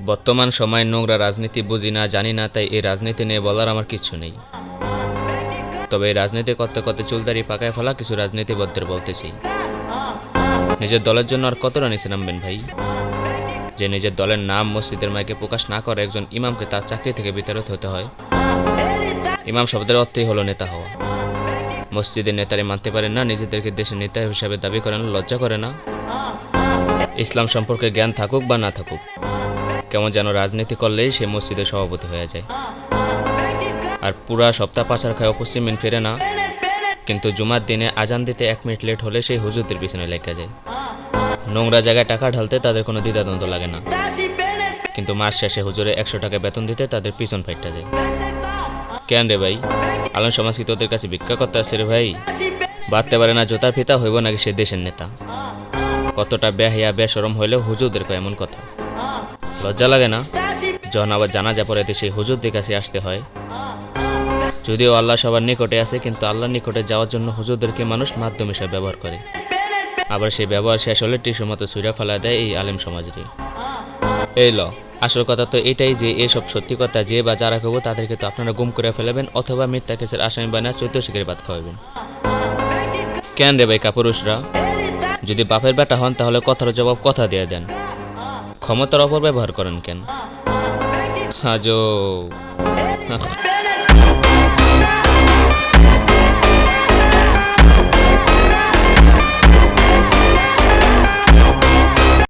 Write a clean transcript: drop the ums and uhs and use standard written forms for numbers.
বর্তমান সময়ে নোংরা রাজনীতি বুঝি না, জানি না, তাই এই রাজনীতি নিয়ে বলার আমার কিছু নেই। তবে এই রাজনীতি করতে করতে চুলদারি পাকায় ফেলা কিছু রাজনীতিবদ্ধের বলতে চাই, নিজের দলের জন্য আর কতটা নিচে নামবেন ভাই? যে নিজের দলের নাম মসজিদের মাইকে প্রকাশ না করে একজন ইমামকে তার চাকরি থেকে বিতাড়িত হতে হয়। ইমাম শব্দের অর্থই হলো নেতা হওয়া। মসজিদের নেতারে মানতে পারেন না, নিজেদেরকে দেশের নেতা হিসাবে দাবি করেন, লজ্জা করে না? ইসলাম সম্পর্কে জ্ঞান থাকুক বা না থাকুক, কেমন যেন রাজনীতি করলেই সে মসজিদের সভাপতি হয়ে যায়, আর পুরা সপ্তাহ পাচার খায় পশ্চিম মিন ফেরে না, কিন্তু জুমার দিনে আজান দিতে 1 মিনিট লেট হলে সেই হুজুরদের পিছনে লেগে যায়। নোংরা জায়গায় টাকা ঢালতে তাদের কোনো দ্বিধাদ্বন্দ্ব লাগে না, কিন্তু মাস শেষে হুজুরে 100 টাকা বেতন দিতে তাদের পিছন ফাইটটা যায়। কেন রে ভাই, আলম সমাজ কি তোদের কাছে ভিক্ষা করতে আসছে রে ভাই? বাঁধতে পারে না জোতার ফিতা, হইব নাকি সে দেশের নেতা? কতটা বেহায়া বেশরম হইলেও হুজুরদের কয় এমন কথা? লজ্জা লাগে না যখন আবার জানাজা পড়ে সেই হুজুরদের কাছে আসতে হয়? যদিও আল্লাহ সবার নিকটে আছে, কিন্তু আল্লাহর নিকটে যাওয়ার জন্য হুজুরদেরকে মানুষ মাধ্যম হিসেবে ব্যবহার করে, আবার সেই ব্যবহার শেষ হলে টিস্যুর মতো ছুঁড়া ফেলা দেয় এই আলেম সমাজরে। এই আসল কথা তো এটাই যে এসব সত্যি কথা যে বা যারা কব তাদেরকে তো আপনারা গুম করে ফেলাবেন, অথবা মিথ্যা কেসের আসামি বানায় চৈত্য শিখের ভাত খাওয়াবেন। কেন রে ভাই কাপুরুষরা, যদি বাপের বেটা হন তাহলে কথার জবাব কথা দিয়ে দেন, ক্ষমতার অপব্যবহার করেন কেন? হাজো